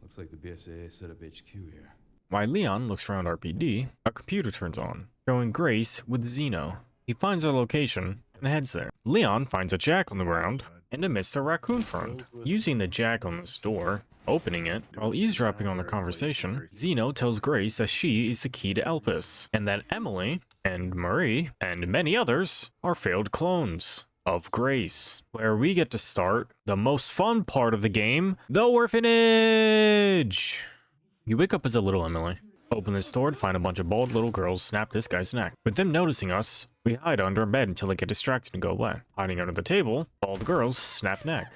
Looks like the BSAA set up HQ here. While Leon looks around RPD, a computer turns on, showing Grace with Zeno. He finds our location and heads there. Leon finds a jack on the ground and a Mr. Raccoon friend. Using the jack on this door, opening it, while eavesdropping on the conversation, Zeno tells Grace that she is the key to Elpus, and that Emily and Marie and many others are failed clones of Grace, where we get to start the most fun part of the game, the orphanage. You wake up as a little Emily. Open this door to find a bunch of bald little girls snap this guy's neck. With them noticing us, we hide under a bed until they get distracted and go away. Hiding under the table, bald girls snap neck.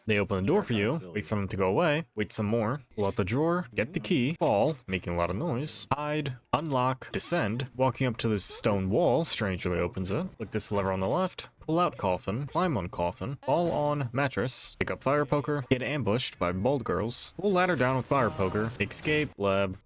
They open the door for you, wait for them to go away, wait some more, pull out the drawer, get the key, fall, making a lot of noise, hide, unlock, descend, walking up to this stone wall, strangely opens it, click this lever on the left, pull out coffin, climb on coffin, fall on mattress, pick up fire poker, get ambushed by bald girls, pull ladder down with fire poker, escape, lab,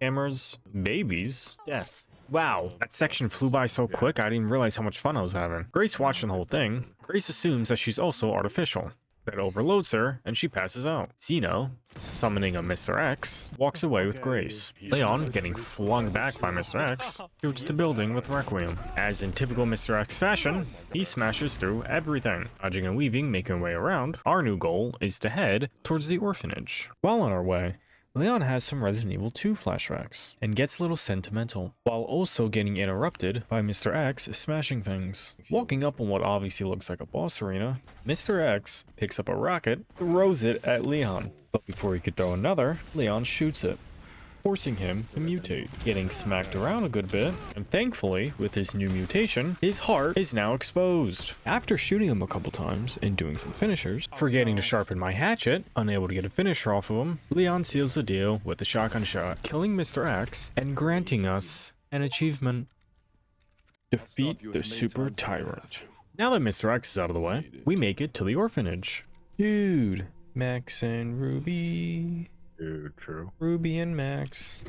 cameras, babies, death. Wow, that section flew by so quick I didn't realize how much fun I was having. Grace watching the whole thing. Grace assumes that she's also artificial. That overloads her, and she passes out. Zeno, summoning a Mr. X, walks away with Grace. Leon, getting flung back by Mr. X, shoots the building with Requiem. As in typical Mr. X fashion, he smashes through everything. Dodging and weaving, making our way around, our new goal is to head towards the orphanage. While on our way, Leon has some Resident Evil 2 flashbacks, and gets a little sentimental, while also getting interrupted by Mr. X smashing things. Walking up on what obviously looks like a boss arena, Mr. X picks up a rocket, throws it at Leon, but before he could throw another, Leon shoots it, forcing him to mutate, getting smacked around a good bit, and thankfully, with his new mutation, his heart is now exposed. After shooting him a couple times and doing some finishers, forgetting to sharpen my hatchet, unable to get a finisher off of him, Leon seals the deal with a shotgun shot, killing Mr. X and granting us an achievement. Defeat the Super Tyrant. Now that Mr. X is out of the way, we make it to the orphanage. Dude, Max and Ruby. Dude, true. Ruby and Max.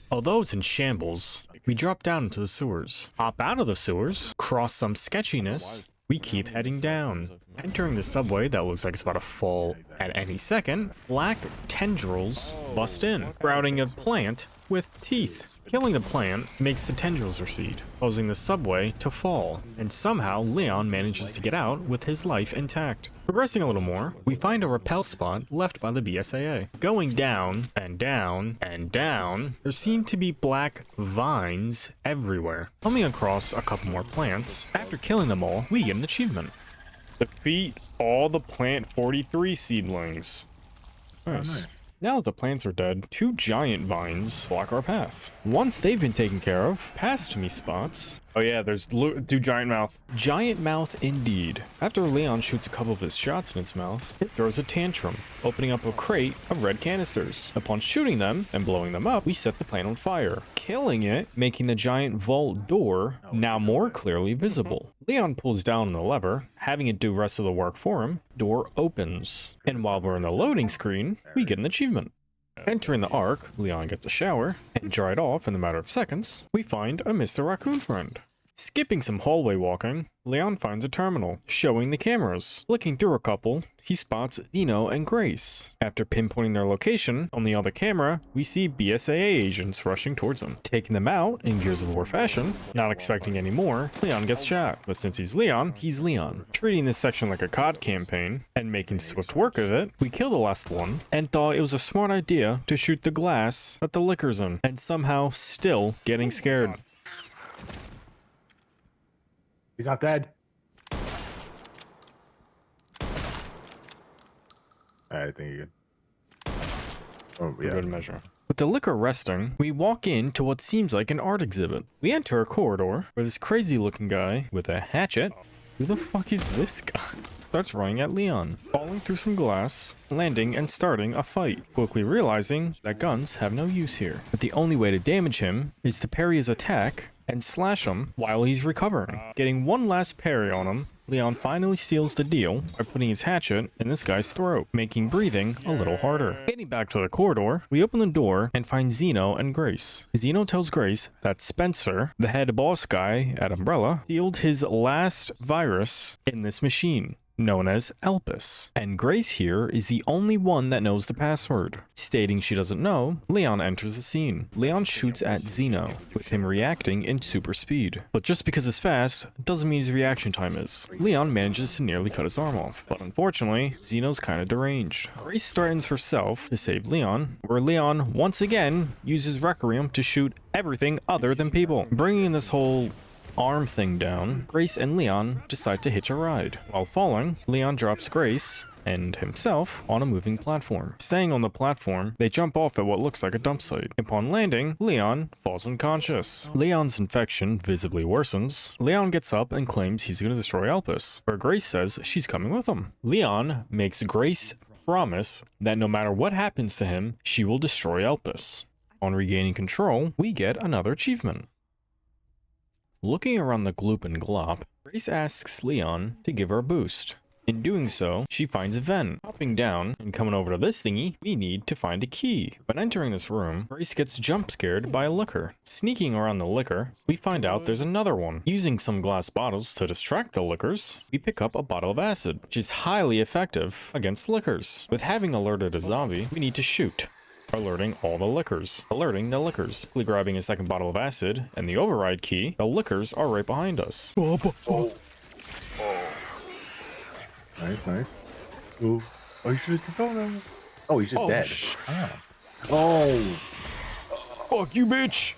Although it's in shambles, we drop down into the sewers, hop out of the sewers, cross some sketchiness, we keep heading down. Entering the subway that looks like it's about to fall at any second, black tendrils bust in, sprouting a plant with teeth. Killing the plant makes the tendrils recede, causing the subway to fall, and somehow Leon manages to get out with his life intact. Progressing a little more, we find a rappel spot left by the BSAA. Going down, and down, and down, there seem to be black vines everywhere. Coming across a couple more plants, after killing them all, we get an achievement. Defeat all the Plant 43 seedlings. Nice. Now that the plants are dead, 2 giant vines block our path. Once they've been taken care of, past me spots. Oh yeah, there's do giant mouth. Giant mouth indeed. After Leon shoots a couple of his shots in its mouth, it throws a tantrum, opening up a crate of red canisters. Upon shooting them and blowing them up, we set the plant on fire, killing it, making the giant vault door now more clearly visible. Leon pulls down on the lever, having it do the rest of the work for him. Door opens, and while we're in the loading screen, we get an achievement. Entering the Ark, Leon gets a shower, and dried off in a matter of seconds, we find a Mr. Raccoon friend. Skipping some hallway walking, Leon finds a terminal, showing the cameras. Looking through a couple, he spots Zeno and Grace. After pinpointing their location on the other camera, we see BSAA agents rushing towards them. Taking them out in Gears of War fashion, not expecting any more, Leon gets shot. But since he's Leon. Treating this section like a COD campaign, and making swift work of it, we kill the last one, and thought it was a smart idea to shoot the glass that the liquor's in, and somehow still getting scared. He's not dead. I think you're good. Oh, For yeah. good measure. With the liquor resting, we walk into what seems like an art exhibit. We enter a corridor where this crazy looking guy with a hatchet, who the fuck is this guy, starts running at Leon, falling through some glass, landing and starting a fight, quickly realizing that guns have no use here. But the only way to damage him is to parry his attack and slash him while he's recovering. Getting one last parry on him, Leon finally seals the deal by putting his hatchet in this guy's throat, making breathing a little harder. Getting back to the corridor, we open the door and find Zeno and Grace. Zeno tells Grace that Spencer, the head boss guy at Umbrella, sealed his last virus in this machine, known as Elpus. And Grace here is the only one that knows the password. Stating she doesn't know, Leon enters the scene. Leon shoots at Zeno, with him reacting in super speed. But just because it's fast, doesn't mean his reaction time is. Leon manages to nearly cut his arm off, but unfortunately, Zeno's kinda deranged. Grace threatens herself to save Leon, where Leon once again uses Requiem to shoot everything other than people. Bringing this whole arm thing down, Grace and Leon decide to hitch a ride. While falling, Leon drops Grace and himself on a moving platform. Staying on the platform, they jump off at what looks like a dump site. Upon landing, Leon falls unconscious. Leon's infection visibly worsens. Leon gets up and claims he's going to destroy Elpus, where Grace says she's coming with him. Leon makes Grace promise that no matter what happens to him, she will destroy Elpus. On regaining control, we get another achievement. Looking around the gloop and glop, Grace asks Leon to give her a boost. In doing so, she finds a vent. Hopping down and coming over to this thingy, we need to find a key. When entering this room, Grace gets jump scared by a liquor. Sneaking around the liquor, we find out there's another one. Using some glass bottles to distract the liquors, we pick up a bottle of acid, which is highly effective against liquors. With having alerted a zombie, we need to shoot, alerting all the liquors. Quickly grabbing a second bottle of acid and the override key, the liquors are right behind us. Nice. Ooh. Oh, you should just keep going now. Oh, he's just dead. Oh. Fuck you, bitch!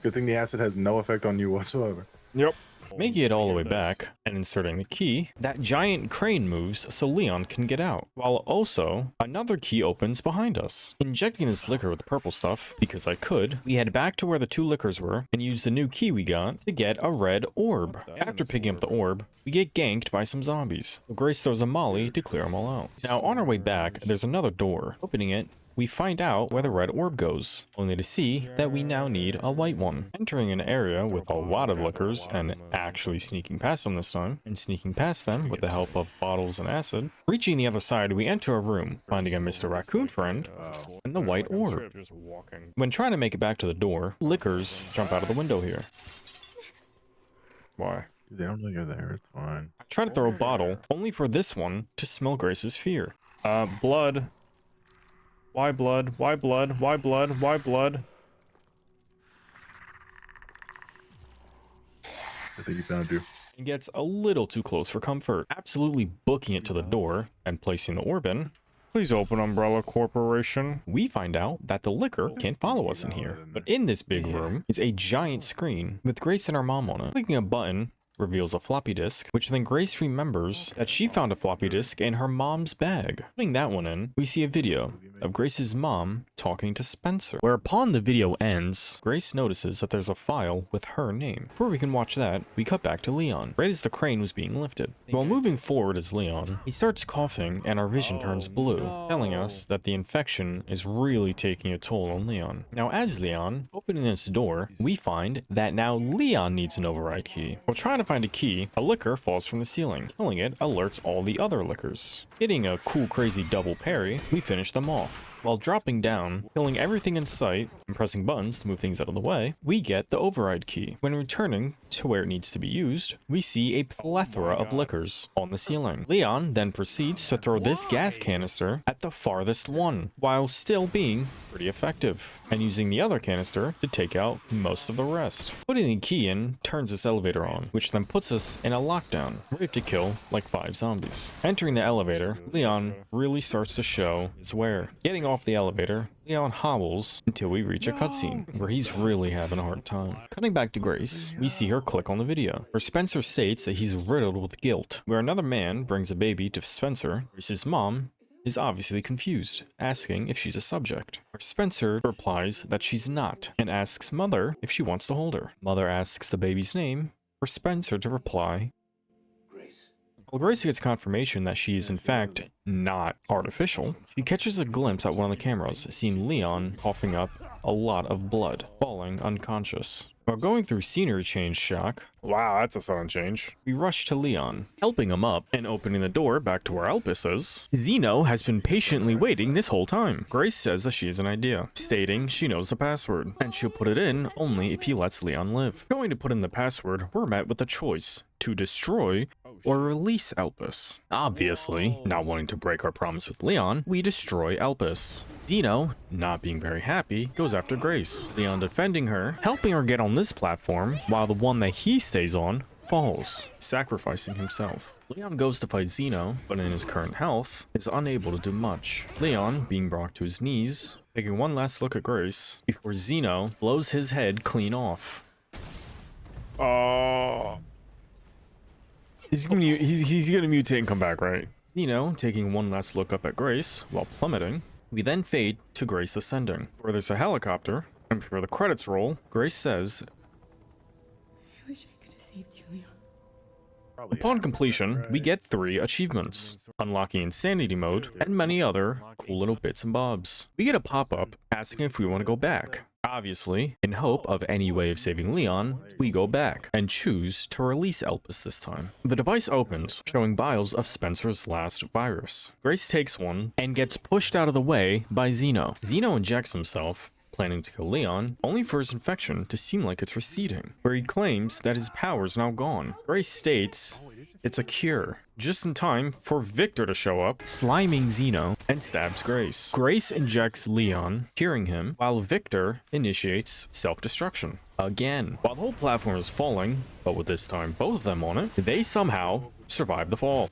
Good thing the acid has no effect on you whatsoever. Yep. Making it all the way back and inserting the key, that giant crane moves so Leon can get out, while also another key opens behind us. Injecting this liquor with purple stuff, because I could, we head back to where the two liquors were and use the new key we got to get a red orb. After picking up the orb, we get ganked by some zombies. Grace throws a molly to clear them all out. Now on our way back, there's another door. Opening it, we find out where the red orb goes, only to see that we now need a white one. Entering an area with a lot of liquors and actually sneaking past them this time, and sneaking past them with the help of bottles and acid. Reaching the other side, we enter a room, finding a Mr. Raccoon friend and the white orb. When trying to make it back to the door, liquors jump out of the window here. Why? They don't know you're there. It's fine. I try to throw a bottle, only for this one to smell Grace's fear. Blood. Why blood? Why blood? Why blood? Why blood? I think you found you. It gets a little too close for comfort. Absolutely booking it to the door and placing the orb in. Please open, Umbrella Corporation. We find out that the liquor can't follow us in here. But in this big room is a giant screen with Grace and her mom on it. Clicking a button reveals a floppy disk, which then Grace remembers that she found a floppy disk in her mom's bag. Putting that one in, we see a video of Grace's mom talking to Spencer, where upon the video ends, Grace notices that there's a file with her name. Before we can watch that, we cut back to Leon, right as the crane was being lifted. While moving forward as Leon, he starts coughing and our vision turns blue, telling us that the infection is really taking a toll on Leon. Now as Leon, opening this door, we find that now Leon needs an override key. While trying to find a key, a liquor falls from the ceiling. Killing it alerts all the other liquors. Hitting a cool crazy double parry, we finish them off. While dropping down, killing everything in sight, and pressing buttons to move things out of the way, we get the override key. When returning to where it needs to be used, we see a plethora of liquors on the ceiling. Leon then proceeds to throw this gas canister at the farthest one, while still being pretty effective, and using the other canister to take out most of the rest. Putting the key in turns this elevator on, which then puts us in a lockdown, ready to kill like 5 zombies. Entering the elevator, Leon really starts to show his wear. Getting off the elevator, Leon hobbles until we reach a cutscene where he's really having a hard time. Cutting back to Grace, we see her click on the video, where Spencer states that he's riddled with guilt. Where another man brings a baby to Spencer, Grace's mom is obviously confused, asking if she's a subject. Where Spencer replies that she's not, and asks Mother if she wants to hold her. Mother asks the baby's name, for Spencer to reply, while Grace gets confirmation that she is in fact not artificial, she catches a glimpse at one of the cameras, seeing Leon coughing up a lot of blood, falling unconscious. While going through scenery change shock, wow, that's a sudden change, we rush to Leon, helping him up and opening the door back to where Elpus is. Zeno has been patiently waiting this whole time. Grace says that she has an idea, stating she knows the password, and she'll put it in only if he lets Leon live. Going to put in the password, we're met with a choice: to destroy or release Elpus. Obviously, not wanting to break our promise with Leon, we destroy Elpus. Zeno, not being very happy, goes after Grace, Leon defending her, helping her get on this platform, while the one that he stays on falls, sacrificing himself. Leon goes to fight Zeno, but in his current health, is unable to do much. Leon being brought to his knees, taking one last look at Grace, before Zeno blows his head clean off. Oh. He's gonna mutate and come back, right? Zeno taking one last look up at Grace while plummeting. We then fade to Grace ascending, where there's a helicopter, and before the credits roll, Grace says, I wish I could have saved you, Leon. upon completion, we get 3 achievements, unlocking insanity mode, and many other cool little bits and bobs. We get a pop-up asking if we want to go back. Obviously, in hope of any way of saving Leon, we go back and choose to release Elpus this time. The device opens, showing vials of Spencer's last virus. Grace takes one and gets pushed out of the way by Zeno. Zeno injects himself, planning to kill Leon, only for his infection to seem like it's receding, where he claims that his power's now gone. Grace states it's a cure, just in time for Victor to show up, sliming Zeno, and stabs Grace. Grace injects Leon, curing him, while Victor initiates self-destruction. Again, while the whole platform is falling, but with this time both of them on it, they somehow survive the fall.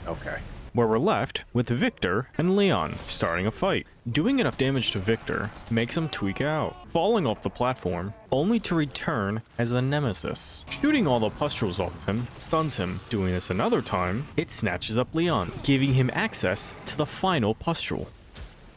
Okay. Where we're left with Victor and Leon starting a fight. Doing enough damage to Victor makes him tweak out, falling off the platform, only to return as a nemesis. Shooting all the pustules off of him stuns him. Doing this another time, it snatches up Leon, giving him access to the final pustule.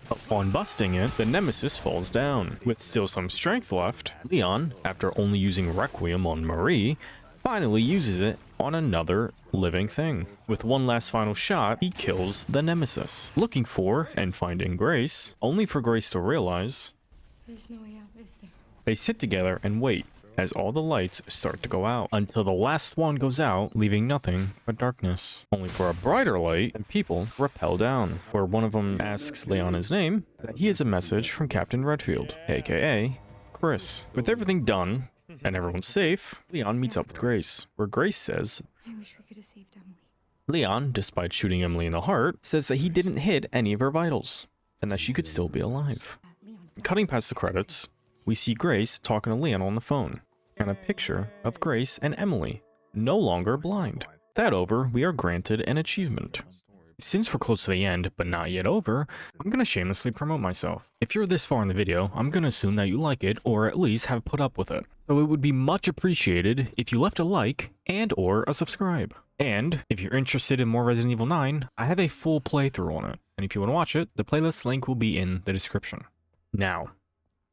Upon busting it, the nemesis falls down. With still some strength left, Leon, after only using Requiem on Marie, finally uses it on another living thing. With one last final shot, he kills the nemesis, looking for and finding Grace, only for Grace to realize There's no way out, is there? they sit together and wait as all the lights start to go out, until the last one goes out, leaving nothing but darkness, only for a brighter light and people rappel down, where one of them asks Leon his name, that he has a message from Captain Redfield, aka Chris. With everything done and everyone's safe, Leon meets up with Grace, where Grace says I wish we could have saved Emily. Leon, despite shooting Emily in the heart, says that he didn't hit any of her vitals, and that she could still be alive. Leon. Cutting past the credits, we see Grace talking to Leon on the phone, and a picture of Grace and Emily, no longer blind. That over, we are granted an achievement. Since we're close to the end, but not yet over, I'm going to shamelessly promote myself. If you're this far in the video, I'm going to assume that you like it, or at least have put up with it. So it would be much appreciated if you left a like and or a subscribe. And if you're interested in more Resident Evil 9, I have a full playthrough on it. And if you want to watch it, the playlist link will be in the description. Now,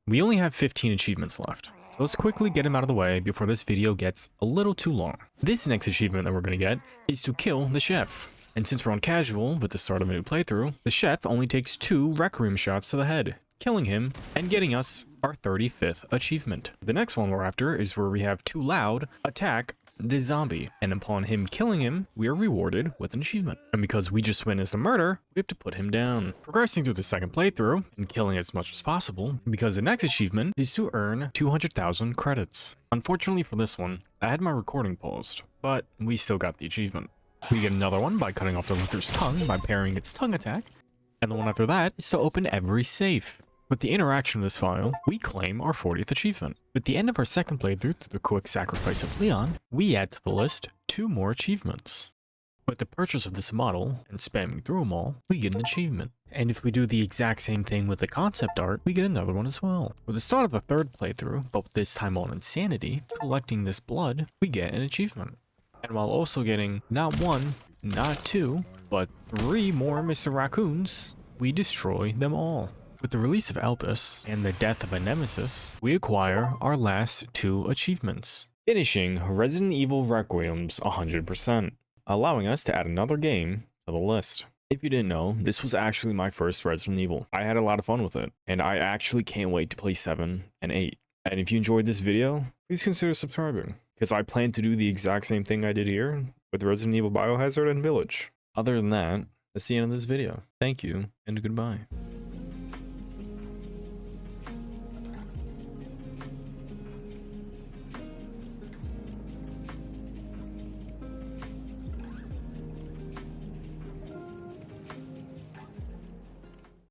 we only have 15 achievements left. So let's quickly get them out of the way before this video gets a little too long. This next achievement that we're going to get is to kill the chef. And since we're on casual with the start of a new playthrough, the chef only takes 2 Requiem shots to the head, killing him and getting us our 35th achievement. The next one we're after is where we have Too Loud attack the zombie, and upon him killing him, we are rewarded with an achievement. And because we just witnessed a murder, we have to put him down. Progressing through the second playthrough and killing as much as possible, because the next achievement is to earn 200,000 credits. Unfortunately for this one, I had my recording paused, but we still got the achievement. We get another one by cutting off the lurker's tongue by parrying its tongue attack, and the one after that is to open every safe. With the interaction of this file, we claim our 40th achievement. With the end of our second playthrough through the quick sacrifice of Leon, we add to the list 2 more achievements. With the purchase of this model, and spamming through them all, we get an achievement. And if we do the exact same thing with the concept art, we get another one as well. With the start of the third playthrough, but this time on Insanity, collecting this blood, we get an achievement. And while also getting not 1, not 2, but 3 more Mr. Raccoons, we destroy them all. With the release of Elpus and the death of a nemesis, we acquire our last 2 achievements, finishing Resident Evil Requiem's 100%, allowing us to add another game to the list. If you didn't know, this was actually my first Resident Evil. I had a lot of fun with it, and I actually can't wait to play 7 and 8. And if you enjoyed this video, please consider subscribing, because I plan to do the exact same thing I did here with Resident Evil Biohazard and Village. Other than that, that's the end of this video. Thank you, and goodbye.